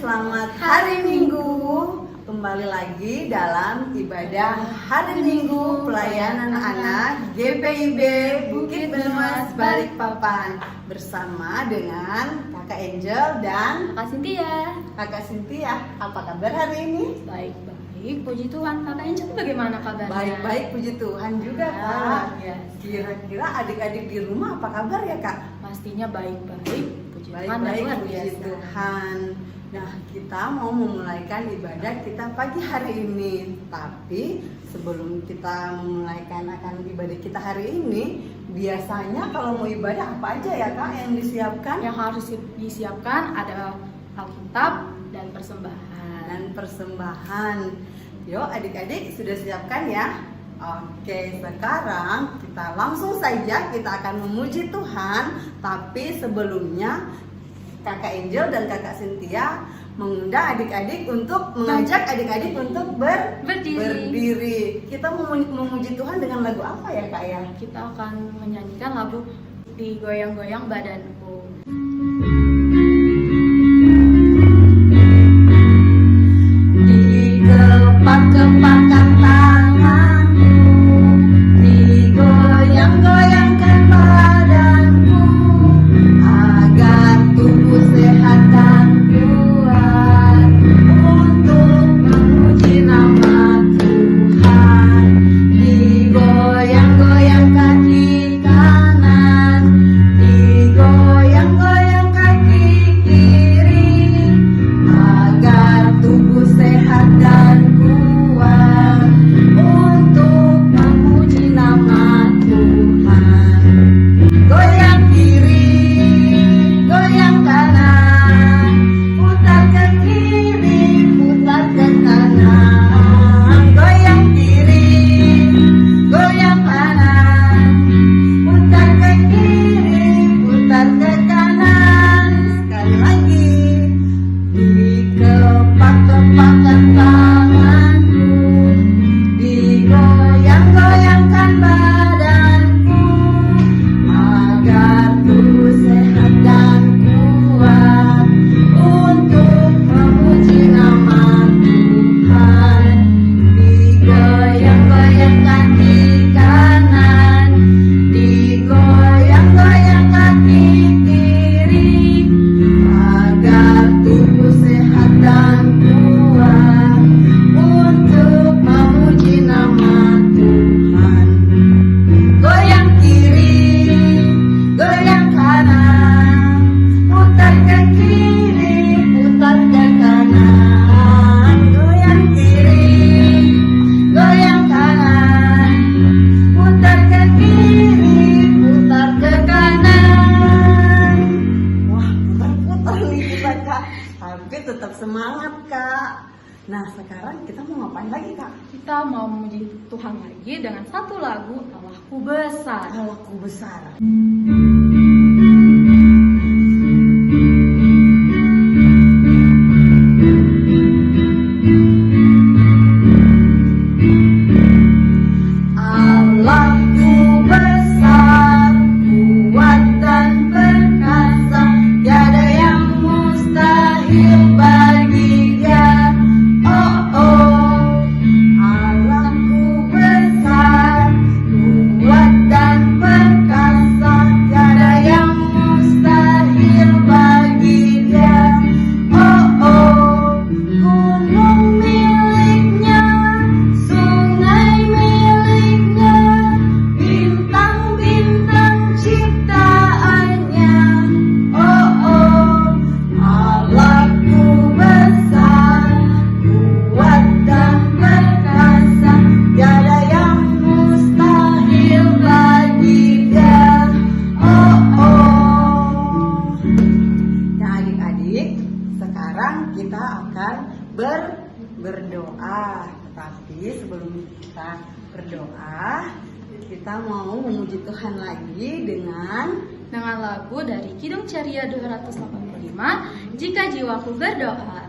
selamat hari Minggu. Kembali lagi dalam ibadah hari Minggu pelayanan anak GPIB Bukit Benuas Balikpapan bersama dengan Kakak Angel dan Kakak Cynthia. Kakak Cynthia, apa kabar hari ini? Baik, puji Tuhan. Kakak Angel bagaimana kabarnya? Baik, puji Tuhan juga Kak. Ya. Kira-kira adik-adik di rumah apa kabar ya Kak? Pastinya baik-baik. Puji Tuhan dan Baik-baik, luar puji biasa. Tuhan. Nah, kita mau memulaikan ibadah kita pagi hari ini. Tapi sebelum kita memulaikan akan ibadah kita hari ini, biasanya kalau mau ibadah apa aja ya Kak yang disiapkan? Yang harus disiapkan ada Alkitab dan persembahan. Yuk adik-adik sudah siapkan ya? Oke, sekarang kita langsung saja kita akan memuji Tuhan. Tapi sebelumnya Kakak Angel dan Kakak Cynthia mengundang adik-adik untuk mengajak adik-adik untuk berdiri. Kita memuji Tuhan dengan lagu apa ya Kak ya? Kita akan menyanyikan lagu Digoyang-goyang Badanku. Dikepak-kepakkan tanganku, digoyang-goyangkan badanku, agar tubuh sehat dan kuat untuk memuji nama Tuhan. Digoyang-goyang kaki kanan, digoyang-goyang kaki kiri, agar tubuh sehat dan kuat untuk memuji nama Tuhan. Goyang kiri, goyang kanan, putar ke kiri, putar ke kanan. Goyang kiri, goyang kanan, putar ke kiri, putar ke kanan. Sekali lagi. Dikepak-kepakkan tanganku, digoyang-goyangkan badanku, agar tubuh sehat dan kuat untuk memuji nama Tuhan. Digoyang-goyang kaki kanan, digoyang-goyang kaki kiri, agar tubuh sehat dan kuat untuk memuji nama Tuhan. Goyang kiri, goyang kanan, putar ke kiri, putar ke kanan. Goyang kiri, goyang kanan, putar ke kiri, putar ke kanan. Wah, putar-putar nih kita Kak, tapi tetap semangat Kak. Nah, sekarang kita mau ngapain lagi Kak? Kita mau memuji Tuhan lagi dengan satu lagu Allahku Besar. Allahku besar. Allahku besar, kuat dan perkasa, tiada yang mustahil bagi Dia. Oh oh, Allahku besar, kuat dan perkasa, tiada yang mustahil bagi Dia. Oh oh, gunung miliknya, sungai miliknya, bintang-bintang ciptaannya. Oh oh, Allahku besar, kuat dan perkasa, tiada yang mustahil bagi Dia. Oh oh. Nah adik-adik, sekarang kita akan berdoa. Tetapi sebelum kita berdoa, kita mau memuji Tuhan lagi dengan lagu dari Kidung Ceria 285, Jika Jiwaku Berdoa.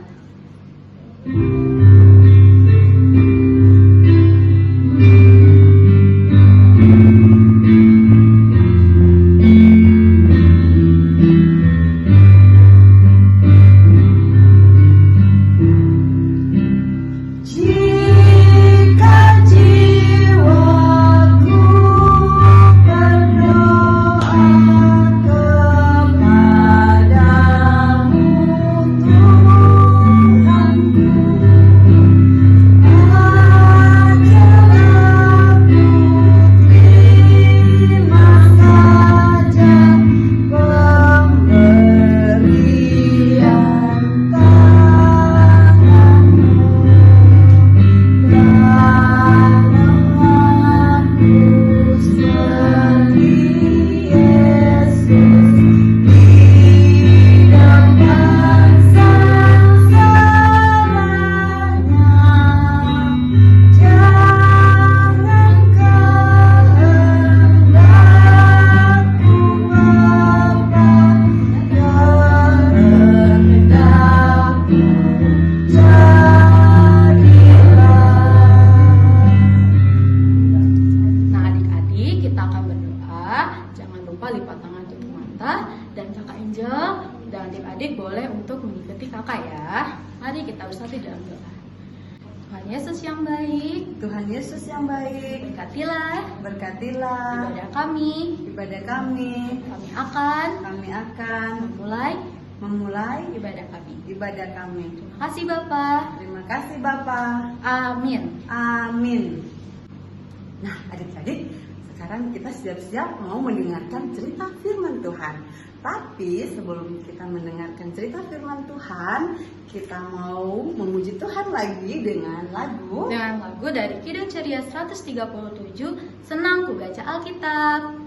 untuk mengikuti kakak ya. Mari kita bersatu dalam doa. Tuhan Yesus yang baik, Tuhan Yesus yang baik, berkatilah ibadah kami. Kami akan memulai ibadah kami. Terima kasih Bapak. Terima kasih Bapak. Amin. Amin. Nah, adik-adik, sekarang kita siap-siap mau mendengarkan cerita firman Tuhan. Tapi sebelum kita mendengarkan cerita firman Tuhan, kita mau memuji Tuhan lagi dengan lagu dari Kidung Ceria 137, Senang Ku Baca Alkitab.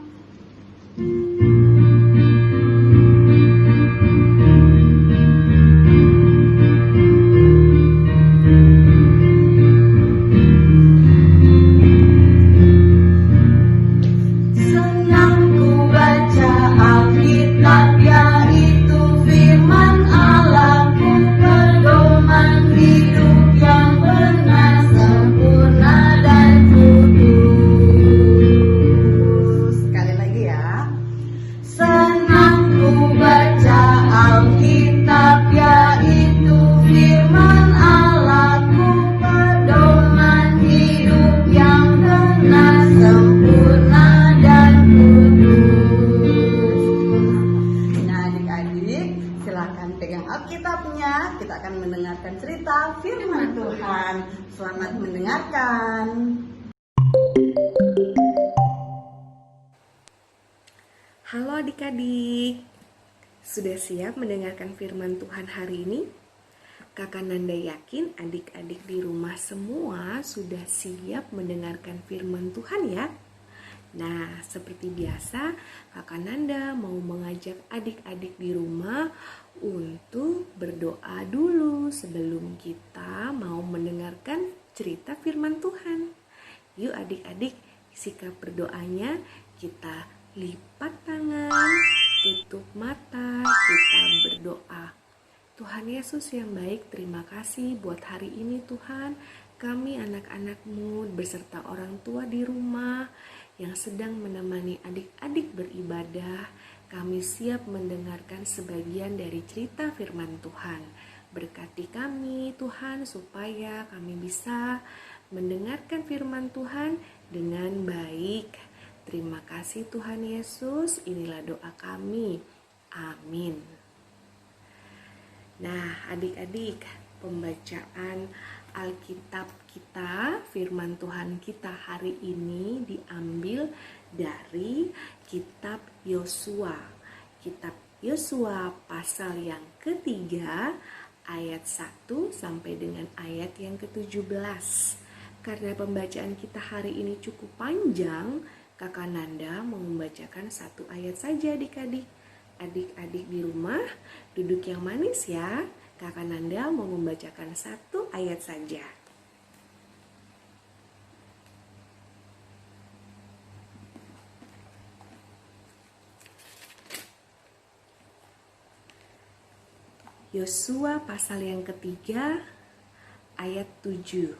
Alkitabnya, kita akan mendengarkan cerita firman Tuhan. Selamat mendengarkan. Halo adik-adik, sudah siap mendengarkan firman Tuhan hari ini? Kakak Nanda yakin adik-adik di rumah semua sudah siap mendengarkan firman Tuhan ya? Nah, seperti biasa, Kakak Nanda mau mengajak adik-adik di rumah untuk berdoa dulu sebelum kita mau mendengarkan cerita firman Tuhan. Yuk adik-adik, sikap berdoanya kita lipat tangan, tutup mata, kita berdoa. Tuhan Yesus yang baik, terima kasih buat hari ini Tuhan. Kami anak-anak-Mu beserta orang tua di rumah yang sedang menemani adik-adik beribadah, kami siap mendengarkan sebagian dari cerita firman Tuhan. Berkati kami Tuhan supaya kami bisa mendengarkan firman Tuhan dengan baik. Terima kasih Tuhan Yesus, inilah doa kami. Amin. Nah adik-adik, pembacaan Alkitab kita, firman Tuhan kita hari ini diambil dari kitab Yosua. Kitab Yosua pasal yang ketiga ayat 1 sampai dengan ayat yang ke-17. Karena pembacaan kita hari ini cukup panjang, Kakak Nanda mau membacakan satu ayat saja adik-adik. Adik-adik di rumah duduk yang manis ya. Kakak Nanda mau membacakan satu ayat saja. Yosua pasal yang ketiga ayat 7.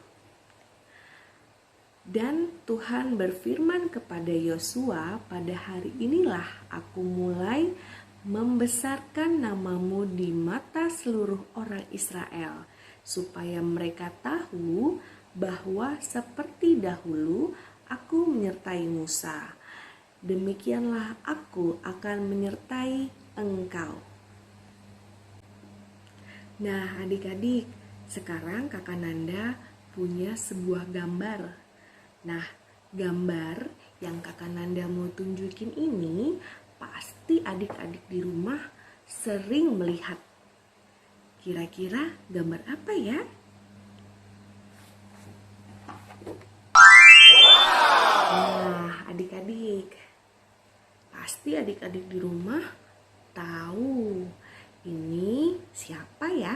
Dan Tuhan berfirman kepada Yosua, pada hari inilah aku mulai membesarkan namamu di mata seluruh orang Israel, supaya mereka tahu bahwa seperti dahulu aku menyertai Musa, demikianlah aku akan menyertai engkau. Nah adik-adik, sekarang Kakak Nanda punya sebuah gambar. Nah gambar yang Kakak Nanda mau tunjukin ini pasti adik-adik di rumah sering melihat. Kira-kira gambar apa ya? Nah, adik-adik, pasti adik-adik di rumah tahu ini siapa ya?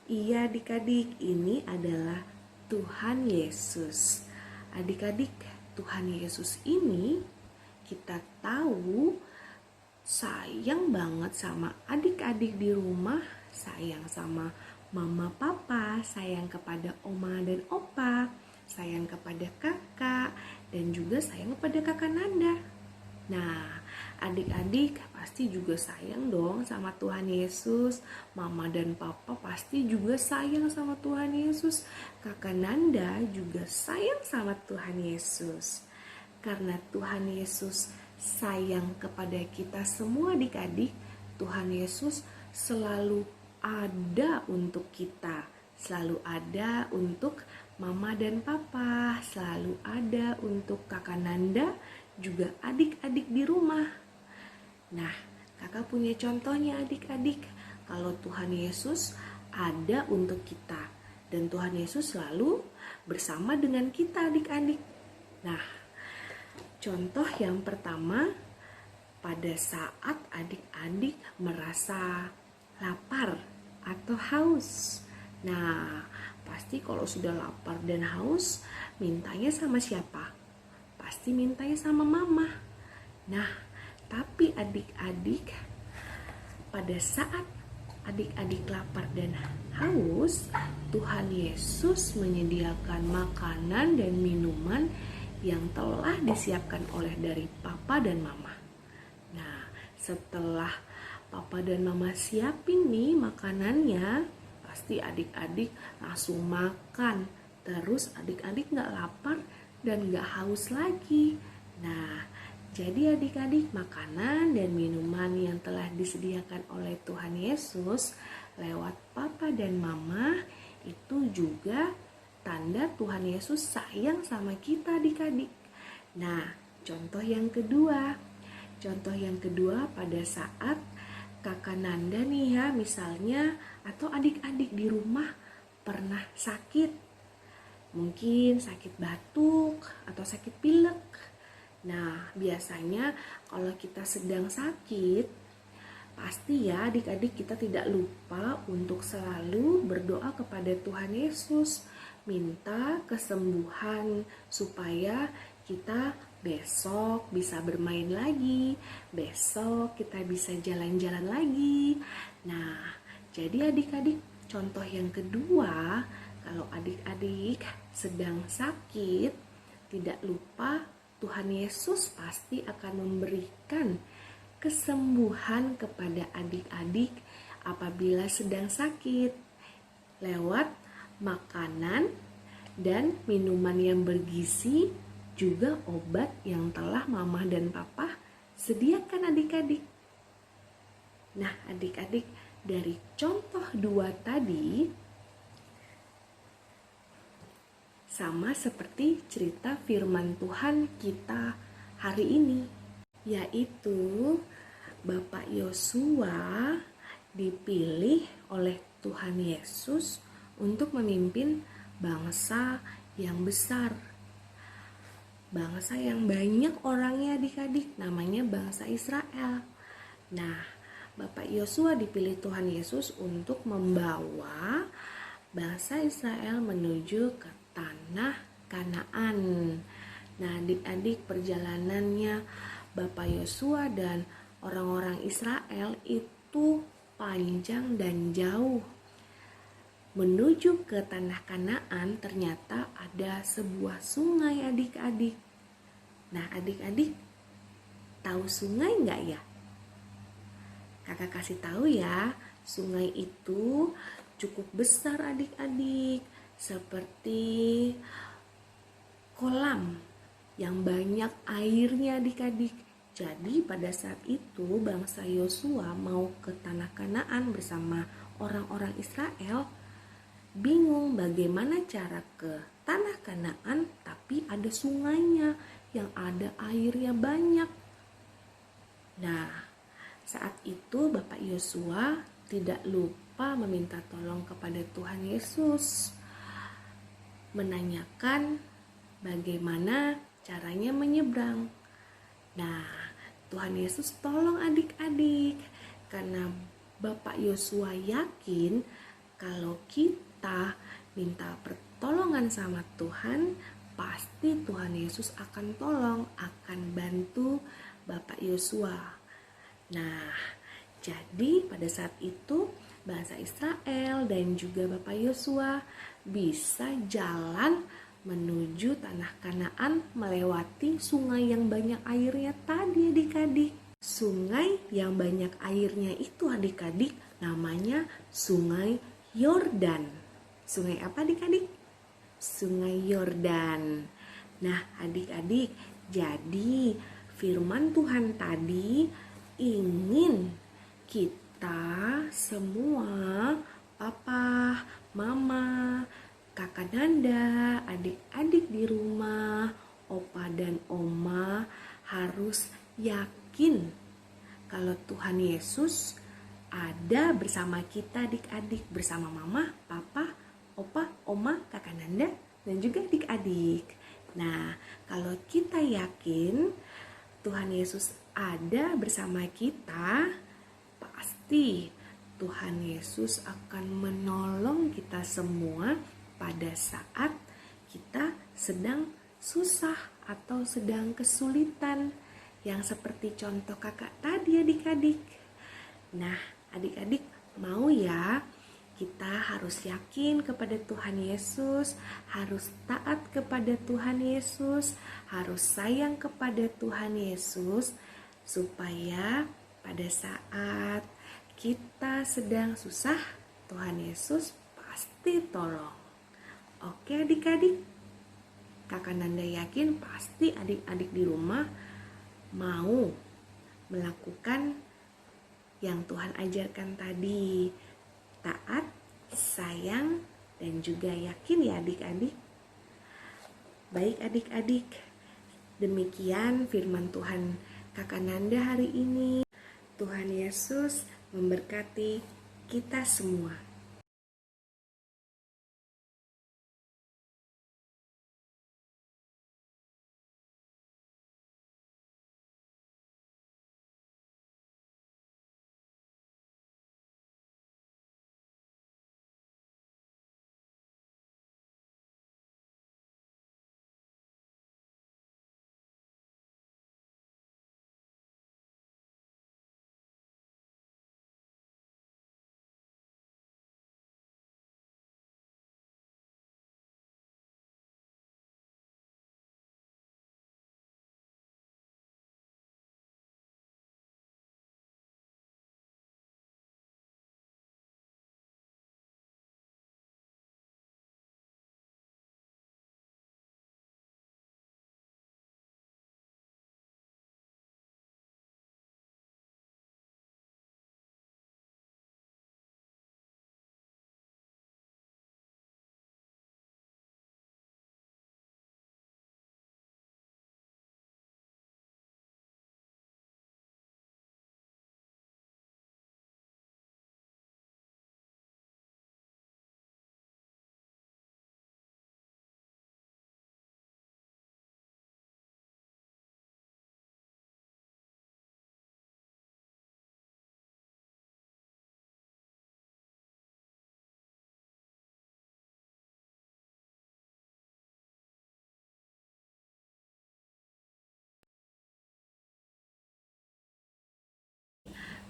Iya adik-adik, ini adalah Tuhan Yesus. Adik-adik, Tuhan Yesus ini kita tahu sayang banget sama adik-adik di rumah, sayang sama mama papa, sayang kepada oma dan opa, sayang kepada kakak, dan juga sayang kepada Kakak Nanda. Nah, Adik-adik pasti juga sayang dong sama Tuhan Yesus. Mama dan papa pasti juga sayang sama Tuhan Yesus. Kakak Nanda juga sayang sama Tuhan Yesus. Karena Tuhan Yesus sayang kepada kita semua adik-adik, Tuhan Yesus selalu ada untuk kita. Selalu ada untuk mama dan papa. Selalu ada untuk kakak Nanda, juga adik-adik di rumah. Nah, kakak punya contohnya adik-adik. Kalau Tuhan Yesus ada untuk kita. Dan Tuhan Yesus selalu bersama dengan kita adik-adik. Nah, contoh yang pertama, pada saat adik-adik merasa lapar atau haus. Nah, pasti kalau sudah lapar dan haus, mintanya sama siapa? Pasti mintanya sama mama. Nah, tapi adik-adik, pada saat adik-adik lapar dan haus, Tuhan Yesus menyediakan makanan dan minuman yang telah disiapkan oleh dari papa dan mama. Nah, setelah papa dan mama siapin nih makanannya, pasti adik-adik langsung makan. Terus adik-adik gak lapar dan gak haus lagi. Nah, jadi adik-adik, makanan dan minuman yang telah disediakan oleh Tuhan Yesus lewat papa dan mama itu juga tanda Tuhan Yesus sayang sama kita adik-adik. Nah, contoh yang kedua. Contoh yang kedua pada saat kakak Nanda nih ya misalnya, atau adik-adik di rumah pernah sakit. Mungkin sakit batuk atau sakit pilek. Nah, biasanya kalau kita sedang sakit, pasti ya adik-adik kita tidak lupa untuk selalu berdoa kepada Tuhan Yesus. Minta kesembuhan supaya kita besok bisa bermain lagi, besok kita bisa jalan-jalan lagi. Nah, jadi adik-adik, contoh yang kedua, kalau adik-adik sedang sakit, tidak lupa Tuhan Yesus pasti akan memberikan kesembuhan kepada adik-adik apabila sedang sakit lewat makanan dan minuman yang bergizi, juga obat yang telah mama dan papa sediakan adik-adik. Nah, adik-adik, dari contoh dua tadi sama seperti cerita firman Tuhan kita hari ini, yaitu Bapak Yosua dipilih oleh Tuhan Yesus untuk memimpin bangsa yang besar. Bangsa yang banyak orangnya adik-adik, namanya bangsa Israel. Nah, Bapak Yosua dipilih Tuhan Yesus untuk membawa bangsa Israel menuju ke tanah Kanaan. Nah, adik-adik, perjalanannya Bapak Yosua dan orang-orang Israel itu panjang dan jauh. Menuju ke tanah Kanaan ternyata ada sebuah sungai adik-adik. Nah, adik-adik tahu sungai nggak ya? Kakak kasih tahu ya, sungai itu cukup besar adik-adik, seperti kolam yang banyak airnya adik-adik. Jadi pada saat itu bangsa Yosua mau ke tanah Kanaan bersama orang-orang Israel, bingung bagaimana cara ke tanah Kanaan tapi ada sungainya yang ada airnya banyak. Nah, saat itu Bapak Yosua tidak lupa meminta tolong kepada Tuhan Yesus, menanyakan bagaimana caranya menyeberang. Nah, Tuhan Yesus tolong adik-adik, karena Bapak Yosua yakin kalau kita minta pertolongan sama Tuhan, pasti Tuhan Yesus akan tolong, akan bantu Bapak Yosua. Nah, jadi pada saat itu bangsa Israel dan juga Bapak Yosua bisa jalan menuju tanah Kanaan melewati sungai yang banyak airnya tadi adik-adik. Sungai yang banyak airnya itu adik-adik namanya Sungai Yordan. Sungai apa adik-adik? Sungai Yordan. Nah adik-adik, jadi firman Tuhan tadi ingin kita semua, papa, mama, kakak Nanda, adik-adik di rumah, opa dan oma harus yakin kalau Tuhan Yesus ada bersama kita adik-adik, bersama mama, papa, opa, oma, kakak Nanda, dan juga adik-adik. Nah, kalau kita yakin Tuhan Yesus ada bersama kita, pasti Tuhan Yesus akan menolong kita semua pada saat kita sedang susah atau sedang kesulitan, yang seperti contoh kakak tadi adik-adik. Nah, adik-adik mau ya, kita harus yakin kepada Tuhan Yesus, harus taat kepada Tuhan Yesus, harus sayang kepada Tuhan Yesus, supaya pada saat kita sedang susah, Tuhan Yesus pasti tolong. Oke adik-adik, kakak Nanda yakin pasti adik-adik di rumah mau melakukan yang Tuhan ajarkan tadi. Taat, sayang, dan juga yakin ya adik-adik. Baik adik-adik, demikian firman Tuhan kakak Nanda hari ini. Tuhan Yesus memberkati kita semua.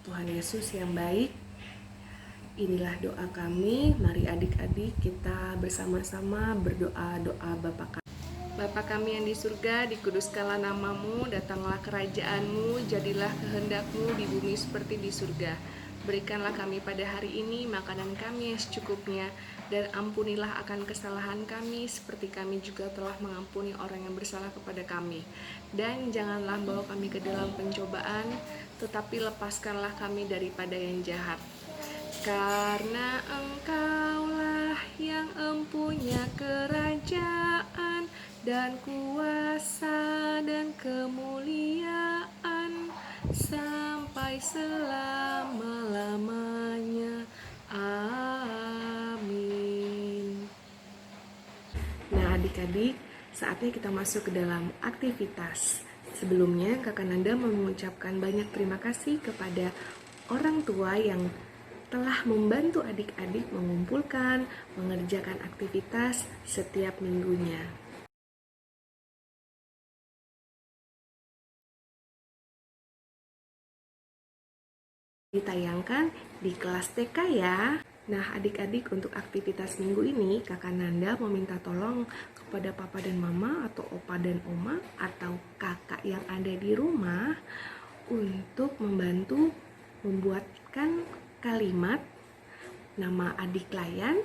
Tuhan Yesus yang baik, inilah doa kami. Mari adik-adik kita bersama-sama berdoa doa Bapa kami. Bapa kami yang di surga, dikuduskanlah namamu, datanglah kerajaanmu, jadilah kehendakmu di bumi seperti di surga. Berikanlah kami pada hari ini makanan kami yang secukupnya, dan ampunilah akan kesalahan kami seperti kami juga telah mengampuni orang yang bersalah kepada kami. Dan janganlah bawa kami ke dalam pencobaan, tetapi lepaskanlah kami daripada yang jahat. Karena Engkaulah yang empunya kerajaan dan kuasa dan kemuliaan sampai selama-lamanya. Amin. Nah adik-adik, saatnya kita masuk ke dalam aktivitas. Sebelumnya kakak Nanda mengucapkan banyak terima kasih kepada orang tua yang telah membantu adik-adik mengumpulkan, mengerjakan aktivitas setiap minggunya. Ditayangkan di kelas TK ya. Nah adik-adik, untuk aktivitas minggu ini kakak Nanda meminta tolong kepada papa dan mama atau opa dan oma atau kakak yang ada di rumah untuk membantu membuatkan kalimat nama adik layan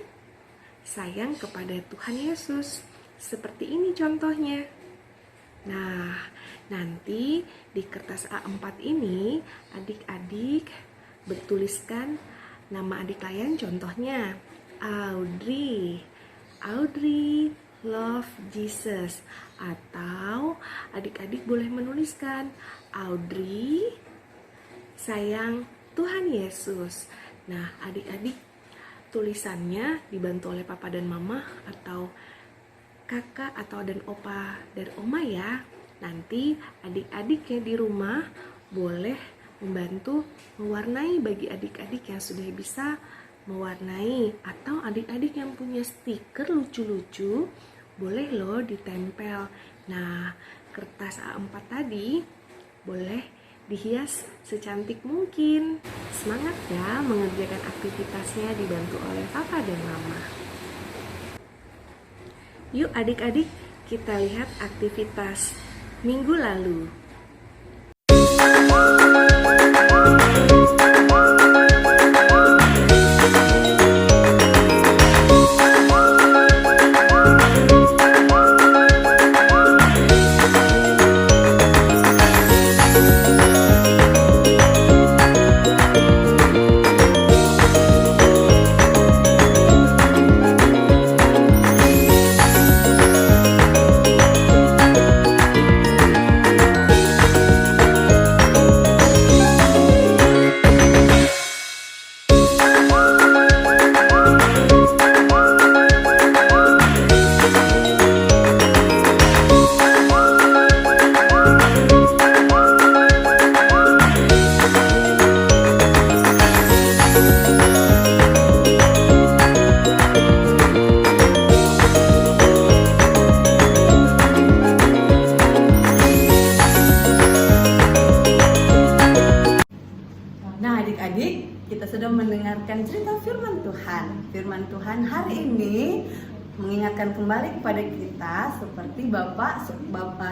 sayang kepada Tuhan Yesus. Seperti ini contohnya. Nah, nanti di kertas A4 ini adik-adik bertuliskan nama adik layan, contohnya Audrey. Audrey love Jesus. Atau adik-adik boleh menuliskan Audrey sayang Tuhan Yesus. Nah, adik-adik tulisannya dibantu oleh papa dan mama atau kakak atau dan opa dan oma ya. Nanti adik-adiknya di rumah boleh membantu mewarnai bagi adik-adik yang sudah bisa mewarnai, atau adik-adik yang punya stiker lucu-lucu boleh loh ditempel. Nah, kertas A4 tadi boleh dihias secantik mungkin. Semangat ya mengerjakan aktivitasnya dibantu oleh papa dan mama. Yuk adik-adik, kita lihat aktivitas minggu lalu. Nah adik-adik, kita sudah mendengarkan cerita firman Tuhan. Firman Tuhan hari ini mengingatkan kembali kepada kita seperti Bapak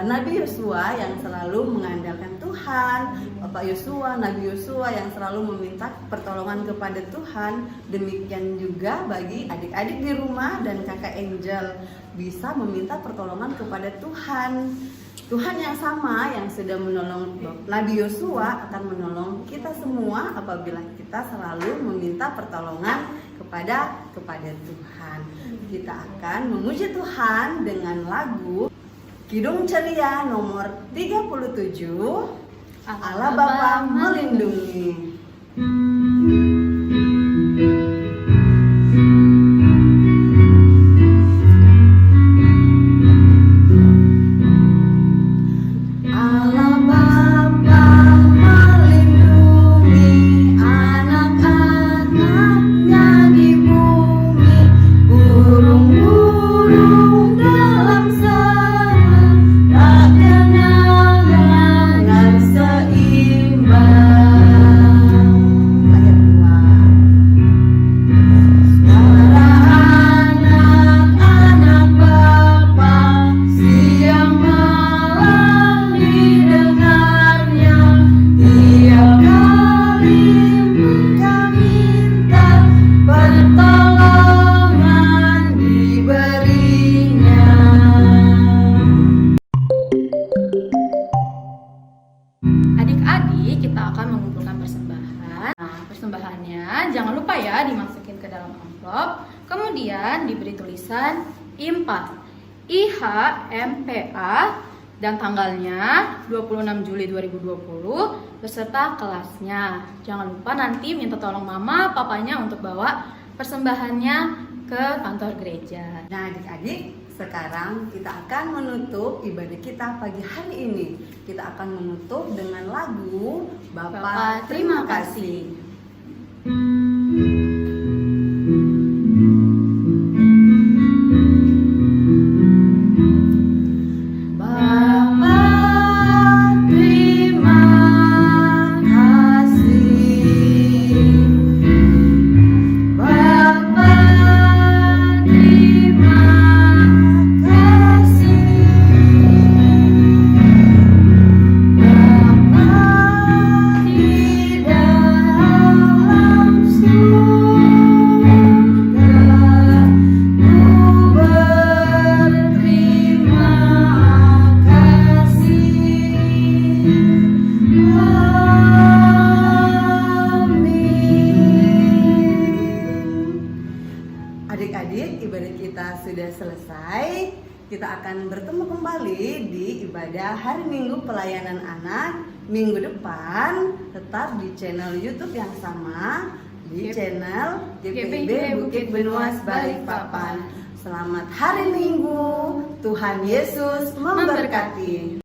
Nabi Yosua yang selalu mengandalkan Tuhan, Bapak Yosua, Nabi Yosua yang selalu meminta pertolongan kepada Tuhan. Demikian juga bagi adik-adik di rumah dan kakak Angel bisa meminta pertolongan kepada Tuhan. Tuhan yang sama yang sudah menolong Nabi Yosua akan menolong kita semua apabila kita selalu meminta pertolongan kepada Tuhan. Kita akan memuji Tuhan dengan lagu Kidung Ceria nomor 37, Allah Bapa Melindungi. Adik-adik, kita akan mengumpulkan persembahan. Nah, persembahannya jangan lupa ya dimasukin ke dalam amplop. Kemudian diberi tulisan IMPA, IHMPA, dan tanggalnya 26 Juli 2020 beserta kelasnya. Jangan lupa nanti minta tolong mama, papanya untuk bawa persembahannya ke kantor gereja. Nah adik-adik, sekarang kita akan menutup ibadah kita pagi hari ini. Kita akan menutup dengan lagu Bapa Terima Kasih. adik-adik, ibadah kita sudah selesai. Kita akan bertemu kembali di ibadah hari Minggu pelayanan anak minggu depan, tetap di channel YouTube yang sama, di channel GPIB Bukit Benuas Balikpapan. Selamat hari Minggu, Tuhan Yesus memberkati.